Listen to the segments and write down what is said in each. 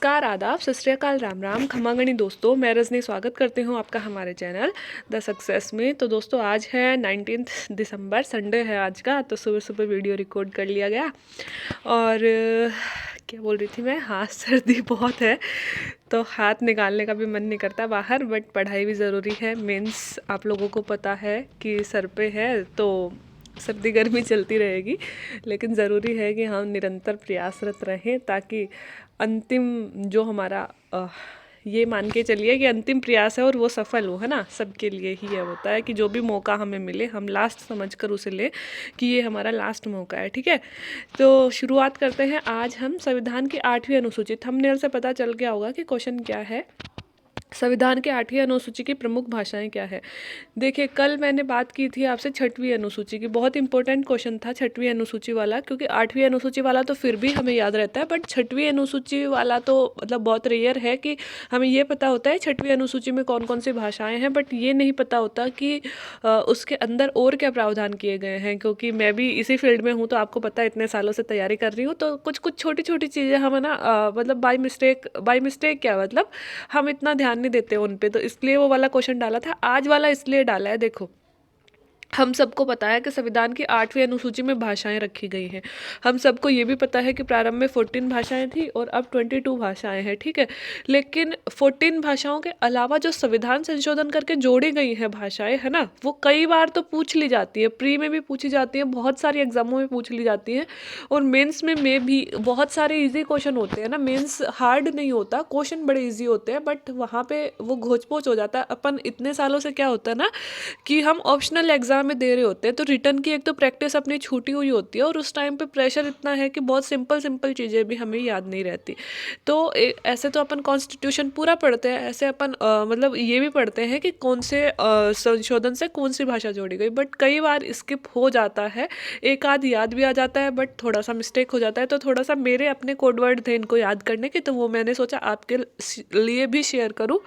नमस्कार, आदाब, सत श्री अकाल, राम राम, खमागणी दोस्तों। मैं रजनी स्वागत करती हूँ आपका हमारे चैनल द सक्सेस में। तो दोस्तों आज है 19 दिसंबर, संडे है आज का। तो सुबह सुबह वीडियो रिकॉर्ड कर लिया गया। और क्या बोल रही थी मैं, हाँ, सर्दी बहुत है तो हाथ निकालने का भी मन नहीं करता बाहर, बट पढ़ाई भी ज़रूरी है। मेंस आप लोगों को पता है कि सर पे है, तो सर्दी गर्मी चलती रहेगी, लेकिन ज़रूरी है कि हम निरंतर प्रयासरत रहें ताकि अंतिम जो हमारा ये मान के चलिए कि अंतिम प्रयास है और वो सफल हो, है ना। सबके लिए ही यह होता है कि जो भी मौका हमें मिले हम लास्ट समझकर उसे लें कि ये हमारा लास्ट मौका है, ठीक है। तो शुरुआत करते हैं। आज हम संविधान की 8वीं अनुसूची, थंबनेल से पता चल गया होगा कि क्वेश्चन क्या है। संविधान के 8वीं अनुसूची की प्रमुख भाषाएं क्या है। देखिए, कल मैंने बात की थी आपसे 6वीं अनुसूची की। बहुत इंपॉर्टेंट क्वेश्चन था 6वीं अनुसूची वाला, क्योंकि 8वीं अनुसूची वाला तो फिर भी हमें याद रहता है, बट 6वीं अनुसूची वाला तो मतलब बहुत रेयर है कि हमें ये पता होता है 6वीं अनुसूची में कौन कौन सी भाषाएं हैं, बट ये नहीं पता होता कि उसके अंदर और क्या प्रावधान किए गए हैं। क्योंकि मैं भी इसी फील्ड में हूँ, तो आपको पता है इतने सालों से तैयारी कर रही हूँ, तो कुछ कुछ छोटी छोटी चीज़ें हम ना मतलब बाय मिस्टेक क्या मतलब हम इतना ध्यान नहीं देते उन पे, तो इसलिए वो वाला क्वेश्चन डाला था। आज वाला इसलिए डाला है, देखो, हम सबको पता है कि संविधान की 8वीं अनुसूची में भाषाएं रखी गई हैं। हम सबको ये भी पता है कि प्रारंभ में 14 भाषाएं थी और अब 22 भाषाएं हैं, ठीक है। लेकिन 14 भाषाओं के अलावा जो संविधान संशोधन करके जोड़ी गई हैं भाषाएं, है ना, वो कई बार तो पूछ ली जाती है, प्री में भी पूछी जाती है, बहुत सारी एग्जामों में पूछ ली जाती हैं, और मेंस में भी बहुत सारे इजी क्वेश्चन होते हैं ना। मेंस हार्ड नहीं होता, क्वेश्चन बड़े इजी होते हैं, बट वहाँ पे वो घोच पोच हो जाता है। अपन इतने सालों से क्या होता है ना कि हम ऑप्शनल एग्जाम में दे रहे होते हैं, तो रिटर्न की एक तो प्रैक्टिस अपनी छूटी हुई होती है, और उस टाइम पे प्रेशर इतना है कि बहुत सिंपल सिंपल चीज़ें भी हमें याद नहीं रहती। तो ऐसे तो अपन कॉन्स्टिट्यूशन पूरा पढ़ते हैं, ऐसे अपन मतलब ये भी पढ़ते हैं कि कौन से संशोधन से कौन सी भाषा जोड़ी गई, बट कई बार स्किप हो जाता है। एक आध याद भी आ जाता है, बट थोड़ा सा मिस्टेक हो जाता है। तो थोड़ा सा मेरे अपने कोडवर्ड थे इनको याद करने के, तो वो मैंने सोचा आपके लिए भी शेयर करूँ।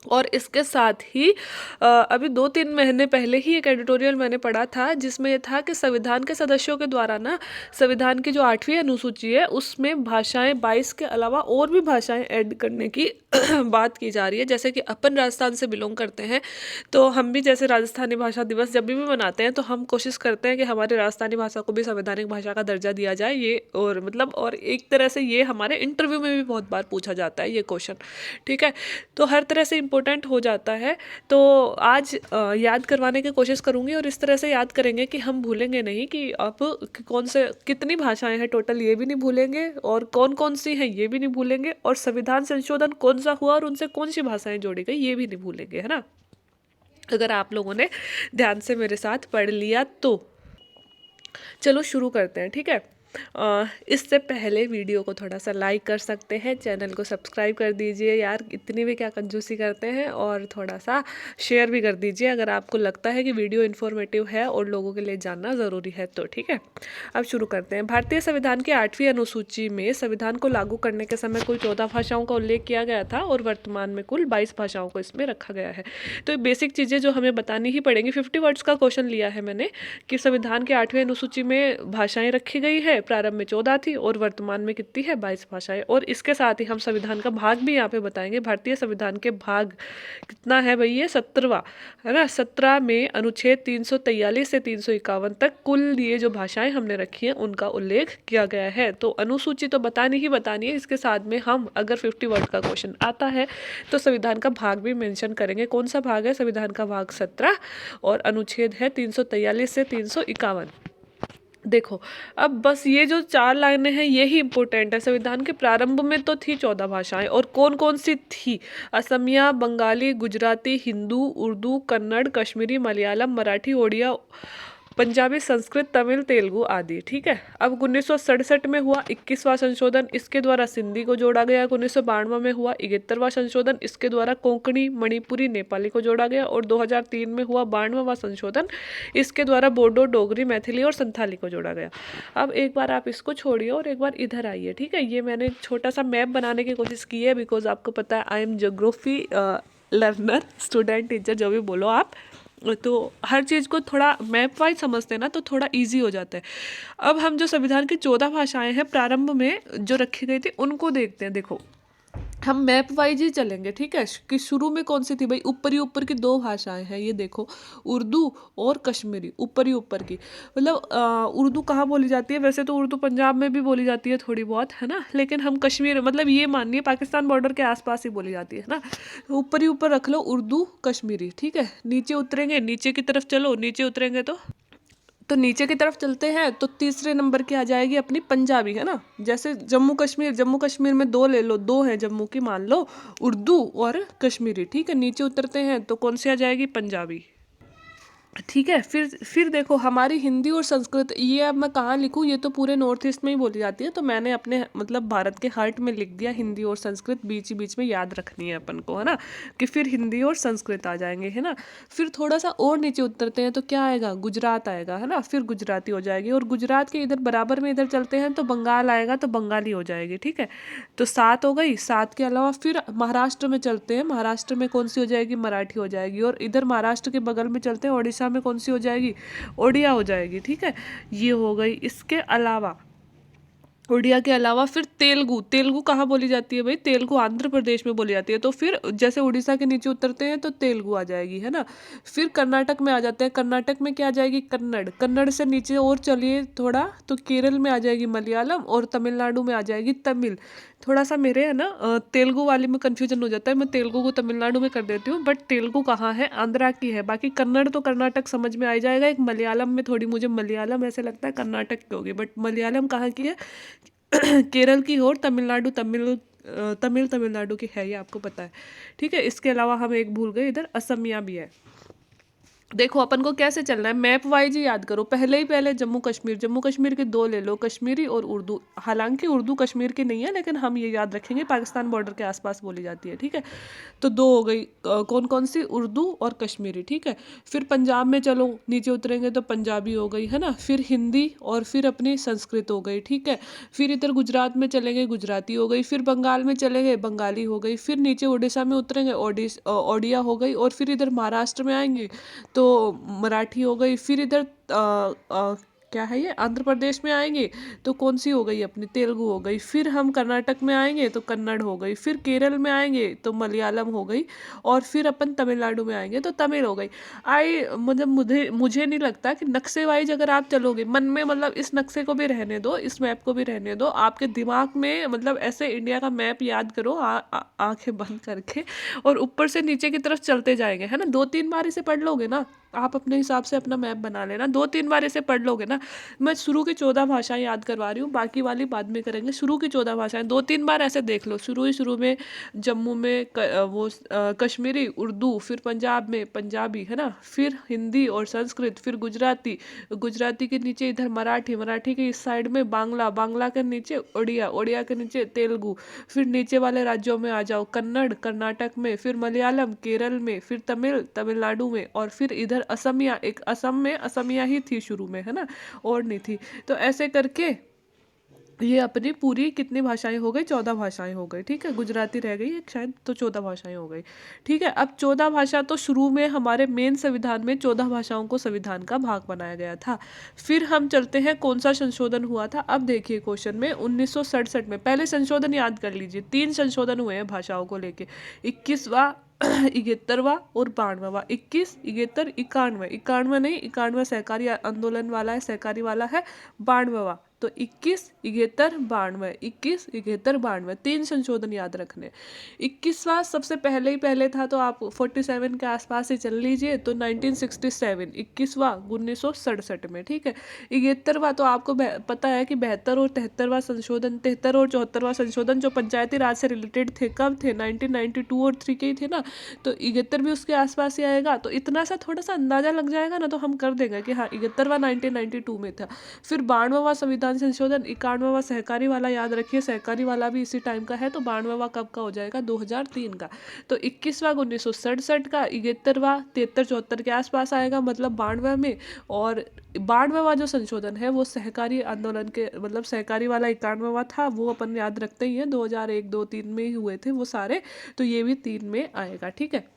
और इसके साथ ही अभी 2-3 महीने पहले ही एक एडिटोरियल मैंने पढ़ा था, जिसमें ये था कि संविधान के सदस्यों के द्वारा ना संविधान की जो 8वीं अनुसूची है उसमें भाषाएं 22 के अलावा और भी भाषाएं ऐड करने की बात की जा रही है। जैसे कि अपन राजस्थान से बिलोंग करते हैं, तो हम भी जैसे राजस्थानी भाषा दिवस जब भी मनाते हैं, तो हम कोशिश करते हैं कि हमारे राजस्थानी भाषा को भी संवैधानिक भाषा का दर्जा दिया जाए। ये और मतलब और एक तरह से ये हमारे इंटरव्यू में भी बहुत बार पूछा जाता है ये क्वेश्चन, ठीक है। तो हर तरह से इम्पोर्टेंट हो जाता है। तो आज याद करवाने की कोशिश करूंगी, और इस तरह से याद करेंगे कि हम भूलेंगे नहीं कि अब कौन से कितनी भाषाएं हैं टोटल, ये भी नहीं भूलेंगे, और कौन कौन सी हैं ये भी नहीं भूलेंगे, और संविधान संशोधन कौन सा हुआ और उनसे कौन सी भाषाएं जोड़ी गई ये भी नहीं भूलेंगे, है ना। अगर आप लोगों ने ध्यान से मेरे साथ पढ़ लिया तो चलो शुरू करते हैं, ठीक है। इससे पहले वीडियो को थोड़ा सा लाइक कर सकते हैं, चैनल को सब्सक्राइब कर दीजिए यार, इतनी भी क्या कंजूसी करते हैं, और थोड़ा सा शेयर भी कर दीजिए अगर आपको लगता है कि वीडियो इन्फॉर्मेटिव है और लोगों के लिए जानना ज़रूरी है तो, ठीक है। अब शुरू करते हैं। भारतीय संविधान की 8वीं अनुसूची में संविधान को लागू करने के समय कुल 14 भाषाओं का उल्लेख किया गया था, और वर्तमान में कुल 22 भाषाओं को इसमें रखा गया है। तो बेसिक चीज़ें जो हमें बतानी ही पड़ेंगी। 50 वर्ड्स का क्वेश्चन लिया है मैंने कि संविधान की 8वीं अनुसूची में भाषाएं रखी गई है, प्रारंभ में 14 थी और वर्तमान में कितनी है, 22 भाषाएं। और इसके साथ ही हम संविधान का भाग भी यहाँ पे बताएंगे। भारतीय संविधान के भाग कितना है भाई, ये 17वां है ना। 17 में अनुच्छेद 343 से 351 तक कुल ये जो भाषाएं हमने रखी हैं उनका उल्लेख किया गया है। तो अनुसूची तो बतानी ही बतानी है, इसके साथ में हम अगर 50 वर्ड का क्वेश्चन आता है तो संविधान का भाग भी मेंशन करेंगे। कौन सा भाग है, संविधान का भाग 17, और अनुच्छेद है 343 से 351। देखो, अब बस ये जो 4 लाइनें हैं यही इंपॉर्टेंट है। संविधान के प्रारंभ में तो थी 14 भाषाएं, और कौन कौन सी थी, असमिया, बंगाली, गुजराती, हिंदू, उर्दू, कन्नड़, कश्मीरी, मलयालम, मराठी, ओडिया, पंजाबी, संस्कृत, तमिल, तेलुगु आदि, ठीक है। अब 1967 में हुआ 21वां संशोधन, इसके द्वारा सिंधी को जोड़ा गया। 1992 में हुआ 71वां संशोधन, इसके द्वारा कोंकणी, मणिपुरी, नेपाली को जोड़ा गया। और 2003 में हुआ 92वां संशोधन, इसके द्वारा बोडो, डोगरी, मैथिली और संथाली को जोड़ा गया। अब एक बार आप इसको छोड़िए और एक बार इधर आइए, ठीक है। ये मैंने एक छोटा सा मैप बनाने की कोशिश की है, बिकॉज आपको पता है I am geography learner, student, teacher, जो भी बोलो आप। तो हर चीज़ को थोड़ा मैप वाइज समझते हैं ना, तो थोड़ा इजी हो जाता है। अब हम जो संविधान की 14 भाषाएं हैं प्रारंभ में जो रखी गई थी उनको देखते हैं। देखो, हम मैप वाइज ही चलेंगे, ठीक है, कि शुरू में कौन सी थी भाई, ऊपर ही ऊपर की दो भाषाएं हैं, ये देखो, उर्दू और कश्मीरी, ऊपर ही ऊपर की। मतलब उर्दू कहाँ बोली जाती है, वैसे तो उर्दू पंजाब में भी बोली जाती है थोड़ी बहुत, है ना, लेकिन हम कश्मीर, मतलब ये मानिए पाकिस्तान बॉर्डर के आसपास ही बोली जाती है ना। तो ऊपर ही ऊपर रख लो उर्दू कश्मीरी, ठीक है। नीचे उतरेंगे, नीचे की तरफ चलो, नीचे उतरेंगे तो नीचे की तरफ चलते हैं तो तीसरे नंबर की आ जाएगी अपनी पंजाबी, है ना। जैसे जम्मू कश्मीर में दो ले लो, दो है जम्मू की, मान लो, उर्दू और कश्मीरी, ठीक है। नीचे उतरते हैं तो कौन सी आ जाएगी, पंजाबी, ठीक है। फिर देखो हमारी हिंदी और संस्कृत, ये अब मैं कहाँ लिखूँ, ये तो पूरे नॉर्थ ईस्ट में ही बोली जाती है, तो मैंने अपने मतलब भारत के हार्ट में लिख दिया हिंदी और संस्कृत, बीच ही बीच में याद रखनी है अपन को, है ना, कि फिर हिंदी और संस्कृत आ जाएंगे, है ना। फिर थोड़ा सा और नीचे उतरते हैं तो क्या आएगा, गुजरात आएगा, है ना, फिर गुजराती हो जाएगी, और गुजरात के इधर बराबर में इधर चलते हैं तो बंगाल आएगा, तो बंगाली हो जाएगी, ठीक है। तो 7 हो गई। 7 के अलावा फिर महाराष्ट्र में चलते हैं, महाराष्ट्र में कौन सी हो जाएगी, मराठी हो जाएगी, और इधर महाराष्ट्र के बगल में चलते हैं, उड़ीसा में कौन सी हो जाएगी, ओडिया हो जाएगी, ठीक है। ये हो गई। इसके अलावा, उड़िया के अलावा फिर तेलुगु, तेलुगु कहाँ बोली जाती है भाई, तेलुगु आंध्र प्रदेश में बोली जाती है, तो फिर जैसे उड़ीसा के नीचे उतरते हैं तो तेलुगु आ जाएगी, है ना। फिर कर्नाटक में आ जाते हैं, कर्नाटक में क्या आ जाएगी, कन्नड़, कन्नड़ से नीचे और चलिए थोड़ा तो केरल में आ जाएगी मलयालम, और तमिलनाडु में आ जाएगी तमिल। थोड़ा सा मेरे, है ना, तेलुगु वाली में कन्फ्यूजन हो जाता है, मैं तेलुगु को तमिलनाडु में कर देती हूँ, बट तेलुगु कहाँ है, आंध्रा की है। बाकी कन्नड़ तो कर्नाटक समझ में आ जाएगा। एक मलयालम में थोड़ी, मुझे मलयालम ऐसे लगता है कर्नाटक की होगी, बट मलयालम कहाँ की है, केरल की हो, और तमिलनाडु तमिलनाडु की है, ये आपको पता है, ठीक है। इसके अलावा हम एक भूल गए, इधर असमिया भी है। देखो अपन को कैसे चलना है, मैप वाइज ही याद करो। पहले जम्मू कश्मीर के दो ले लो, कश्मीरी और उर्दू। हालांकि उर्दू कश्मीर की नहीं है, लेकिन हम ये याद रखेंगे पाकिस्तान बॉर्डर के आसपास बोली जाती है, ठीक है। तो दो हो गई, कौन कौन सी, उर्दू और कश्मीरी, ठीक है। फिर पंजाब में चलो, नीचे उतरेंगे तो पंजाबी हो गई, है ना। फिर हिंदी, और फिर अपनी संस्कृत हो गई, ठीक है। फिर इधर गुजरात में चलेंगे, गुजराती हो गई। फिर बंगाल में चलेंगे, बंगाली हो गई। फिर नीचे उड़ीसा में उतरेंगे, ओडिया हो गई। और फिर इधर महाराष्ट्र में आएंगे तो मराठी हो गई। फिर इधर क्या है ये, आंध्र प्रदेश में आएंगे तो कौन सी हो गई अपनी, तेलुगु हो गई। फिर हम कर्नाटक में आएंगे तो कन्नड़ हो गई। फिर केरल में आएंगे तो मलयालम हो गई। और फिर अपन तमिलनाडु में आएंगे तो तमिल हो गई। मतलब मुझे नहीं लगता कि नक्शे वाइज अगर आप चलोगे मन में, मतलब इस नक्शे को भी रहने दो, इस मैप को भी रहने दो, आपके दिमाग में मतलब ऐसे इंडिया का मैप याद करो, आंखें बंद करके, और ऊपर से नीचे की तरफ चलते जाएंगे, है ना। 2-3 बार इसे पढ़ लोगे ना, आप अपने हिसाब से अपना मैप बना लेना, 2-3 बार इसे पढ़ लोगे ना। मैं शुरू की 14 भाषाएं याद करवा रही हूँ, बाकी वाली बाद में करेंगे। शुरू की 14 भाषाएं 2-3 बार ऐसे देख लो। शुरू में जम्मू में कश्मीरी, उर्दू, फिर पंजाब में पंजाबी, है ना, फिर हिंदी और संस्कृत, फिर गुजराती के नीचे इधर मराठी के इस साइड में बांग्ला के नीचे ओडिया के नीचे तेलुगु। फिर नीचे वाले राज्यों में आ जाओ, कन्नड़ कर्नाटक में, फिर मलयालम केरल में, फिर तमिलनाडु में, और फिर इधर असमिया, एक असम में असमिया ही थी शुरू में, है ना, और नहीं थी। तो ऐसे करके ये अपनी पूरी कितनी भाषाएं हो गई, 14 भाषाएं हो गई, ठीक है। गुजराती रह गई एक शायद, तो 14 भाषाएं हो गई, ठीक है। अब 14 भाषा तो शुरू में हमारे मेन संविधान में 14 भाषाओं को संविधान का भाग बनाया गया था। फिर हम चलते हैं कौन सा संशोधन हुआ था। अब देखिए क्वेश्चन में 1967 में, पहले संशोधन याद कर लीजिए, 3 संशोधन हुए हैं भाषाओं को लेके, 21वां 71वां और 92वां। 21, 71, 91, 91 नहीं, 91 सहकारी आंदोलन वाला है, सहकारी वाला है। 92वां, तो 21, 71, 92, 21, 71, 92, 3 संशोधन याद रखने। 21वां सबसे पहले था, तो आप 47 के आसपास ही चल लीजिए, तो 1967, 21वां 1967 में, ठीक है। 71वां तो आपको पता है कि 72 और 73वां संशोधन, 73 और 74वां संशोधन जो पंचायती राज से रिलेटेड थे, कब थे, 1992 और 3 के ही थे ना, तो 71 भी उसके आसपास ही आएगा। तो इतना सा थोड़ा सा अंदाजा लग जाएगा ना, तो हम कर देंगे कि हाँ 71वां 1992 में था। फिर 92वां संविधान संशोधन, 91वां सहकारी वाला याद रखिए, सहकारी वाला भी इसी टाइम का है, तो 92वां कब का हो जाएगा, 2003 का। तो 21वां 1967 का, 71वां 73-74 के आसपास आएगा, मतलब 92 में। और 92वां जो संशोधन है वो सहकारी आंदोलन के, मतलब सहकारी वाला 91वां था, वो अपन याद रखते ही हैं, 2001, 2, 3 में ही हुए थे वो सारे, तो ये भी 3 में आएगा, ठीक है।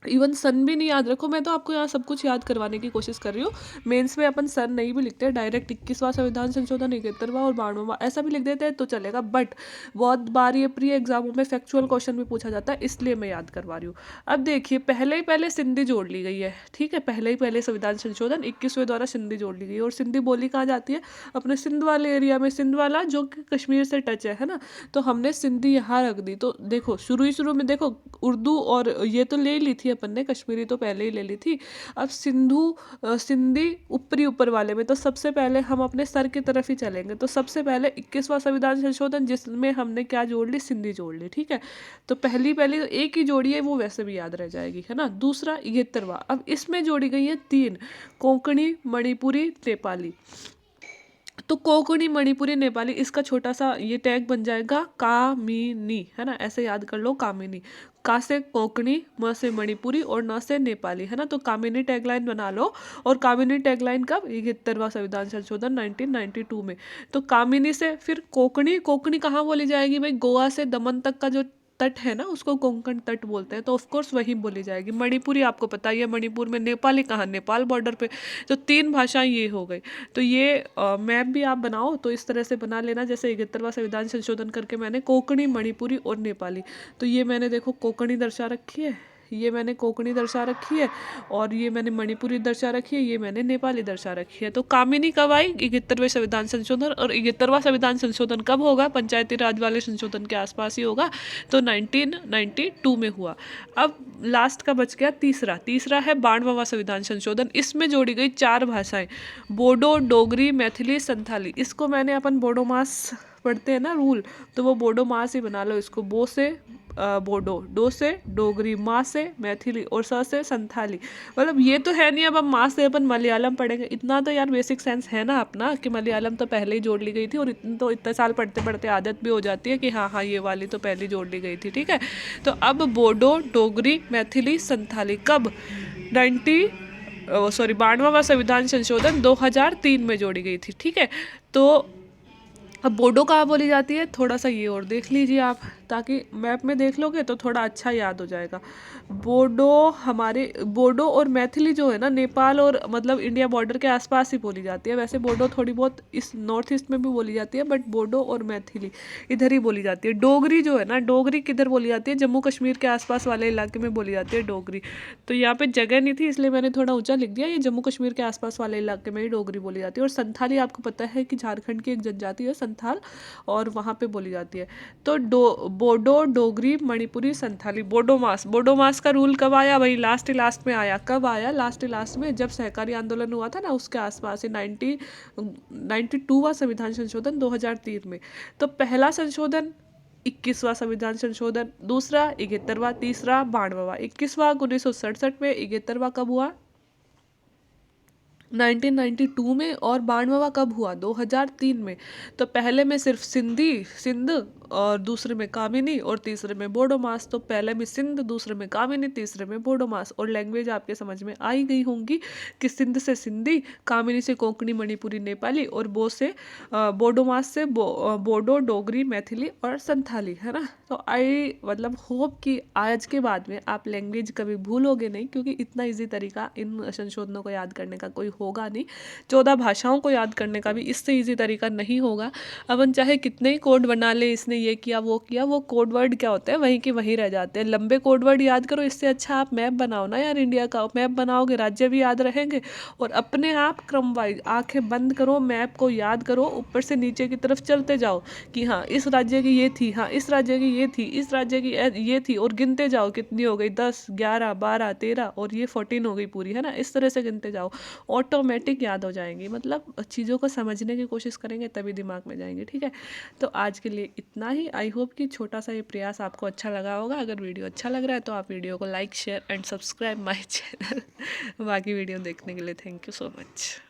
इवन सन भी नहीं याद रखो, मैं तो आपको यहाँ सब कुछ याद करवाने की कोशिश कर रही हूँ। मेंस में अपन सन नहीं भी लिखते, डायरेक्ट 21वां संविधान संशोधन, 71वां और 92वां ऐसा भी लिख देते हैं तो चलेगा। बट बहुत बार ये प्री एग्जामों में फैक्चुअल क्वेश्चन भी पूछा जाता है, इसलिए मैं याद करवा रही हूँ। अब देखिए, पहले ही पहले सिंधी जोड़ ली गई है, ठीक है। पहले ही पहले संविधान संशोधन 21वें द्वारा सिंधी जोड़ ली गई है। और सिंधी बोली कहाँ जाती है? अपने सिंध वाले एरिया में, सिंध वाला जो कि कश्मीर से टच है ना। तो हमने सिंधी यहाँ रख दी। तो देखो शुरू में देखो उर्दू और ये तो ले ली थी अपन ने, कश्मीरी तो पहले ही ले ली थी। अब सिंधी ऊपरी ऊपर वाले में, तो सबसे पहले हम अपने सर की तरफ ही चलेंगे। तो सबसे पहले 21वां संविधान संशोधन, जिसमें हमने क्या जोड़ ली? सिंधी जोड़ ली, ठीक है। तो पहली पहली तो एक ही जोड़ी है, वो वैसे भी याद रह जाएगी, है ना। दूसरा 71वां, अब इसमें जोड़ी गई है 3, कोंकणी, मणिपुरी, नेपाली। तो कोंकणी, मणिपुरी, नेपाली, इसका छोटा सा ये टैग बन जाएगा कामिनी, है ना। ऐसे याद कर लो, कामिनी। का से कोंकणी, म से मणिपुरी और न से नेपाली, है ना। तो कामिनी टैगलाइन बना लो। और कामिनी टैगलाइन कब? 71वां संविधान संशोधन 1992 में। तो कामिनी से फिर कोंकणी, कोंकणी कहाँ बोली जाएगी भाई? गोवा से दमन तक का जो तट है ना, उसको कोंकण तट बोलते हैं, तो ऑफकोर्स वहीं बोली जाएगी। मणिपुरी आपको पता ही है, मणिपुर में। नेपाली कहाँ? नेपाल बॉर्डर पे। तो 3 भाषाएं ये हो गई। तो ये मैप भी आप बनाओ तो इस तरह से बना लेना, जैसे 71वां संविधान संशोधन करके मैंने कोंकणी, मणिपुरी और नेपाली। तो ये मैंने देखो कोंकणी दर्शा रखी है, ये मैंने कोंकणी दर्शा रखी है, और ये मैंने मणिपुरी दर्शा रखी है, ये मैंने नेपाली दर्शा रखी है। तो कामिनी कब आई? 71वें संविधान संशोधन। और 71वां संविधान संशोधन कब होगा? पंचायती राज वाले संशोधन के आसपास ही होगा, तो 1992 में हुआ। अब लास्ट का बच गया तीसरा है 92वां संविधान संशोधन। इसमें जोड़ी गई 4 भाषाएं, बोडो, डोगरी, मैथिली, संथाली। इसको मैंने अपन बोडो मास पढ़ते हैं ना रूल, तो वो बोडो मास ही बना लो इसको। बो से बोडो, डो से डोगरी, माँ से मैथिली और स से संथाली। मतलब ये तो है नहीं अब हम माँ से अपन मलयालम पढ़ेंगे, इतना तो यार बेसिक सेंस है ना अपना, कि मलयालम तो पहले ही जोड़ ली गई थी। और इतने साल पढ़ते पढ़ते आदत भी हो जाती है कि हाँ हाँ ये वाली तो पहले जोड़ ली गई थी, ठीक है। तो अब बोडो, डोगरी, मैथिली, संथाली कब? 92वां संविधान संशोधन 2003 में जोड़ी गई थी, ठीक है। तो अब बोडो कहाँ बोली जाती है? थोड़ा सा ये और देख लीजिए आप, ताकि मैप में देख लोगे तो थोड़ा अच्छा याद हो जाएगा। बोडो और मैथिली जो है ना, नेपाल और मतलब इंडिया बॉर्डर के आसपास ही बोली जाती है। वैसे बोडो थोड़ी बहुत इस नॉर्थ ईस्ट में भी बोली जाती है, बट बोडो और मैथिली इधर ही बोली जाती है। डोगरी जो है ना, डोगरी किधर बोली जाती है? जम्मू कश्मीर के आसपास वाले इलाके में बोली जाती है डोगरी। तो यहाँ पे जगह नहीं थी, इसलिए मैंने थोड़ा ऊंचा लिख दिया। ये जम्मू कश्मीर के आसपास वाले इलाके में ही डोगरी बोली जाती है। और संथाली आपको पता है कि झारखंड की एक जनजाति है संथाल, और वहाँ पे बोली जाती है। तो बोडो, डोगरी, मणिपुरी, संथाली, बोडो मास का रूल कब आया भाई? लास्ट में आया। कब आया? लास्ट में, जब सहकारी आंदोलन हुआ था ना, उसके आसपास ही 92वां संविधान संशोधन 2003 में। तो पहला संशोधन 21वां संविधान संशोधन, दूसरा 71वां, तीसरा 92वां। 21वां 1967 में, 71वां कब हुआ? 1992 में। और 92वां कब हुआ? 2003 में। तो पहले में सिर्फ सिंध, और दूसरे में कामिनी, और तीसरे में बोडो मास। तो पहले में सिंध, दूसरे में कामिनी, तीसरे में बोडो मास। और लैंग्वेज आपके समझ में आ ही गई होंगी कि सिंध से सिंधी, कामिनी से कोंकणी, मणिपुरी, नेपाली, और बोडो मास से बोडो, डोगरी, मैथिली और संथाली, है ना। तो आई मतलब होप कि आज के बाद में आप लैंग्वेज कभी भूलोगे नहीं, क्योंकि इतना इजी तरीका इन संशोधनों को याद करने का कोई होगा नहीं। 14 भाषाओं को याद करने का भी इससे इजी तरीका नहीं होगा। अपन चाहे कितने ही कोड बना ले, इसने ये किया वो किया, वो कोड वर्ड क्या होते हैं? वहीं के वहीं रह जाते हैं। लंबे कोड वर्ड याद करो, इससे अच्छा आप मैप बनाओ ना यार। इंडिया का मैप बनाओगे, राज्य भी याद रहेंगे, और अपने आप क्रम वाइज आंखें बंद करो, मैप को याद करो, ऊपर से नीचे की तरफ चलते जाओ कि हाँ इस राज्य की ये थी, हाँ इस राज्य की ये थी, इस राज्य की ये थी, और गिनते जाओ कितनी हो गई, 10, 11, 12, 13, और ये 14 हो गई पूरी, है ना। इस तरह से गिनते जाओ, ऑटोमेटिक याद हो जाएंगी। मतलब चीज़ों को समझने की कोशिश करेंगे तभी दिमाग में जाएंगे, ठीक है। तो आज के लिए इतना ही। आई होप कि छोटा सा ये प्रयास आपको अच्छा लगा होगा। अगर वीडियो अच्छा लग रहा है तो आप वीडियो को like, share and subscribe my channel. बाकी वीडियो देखने के लिए थैंक यू सो मच।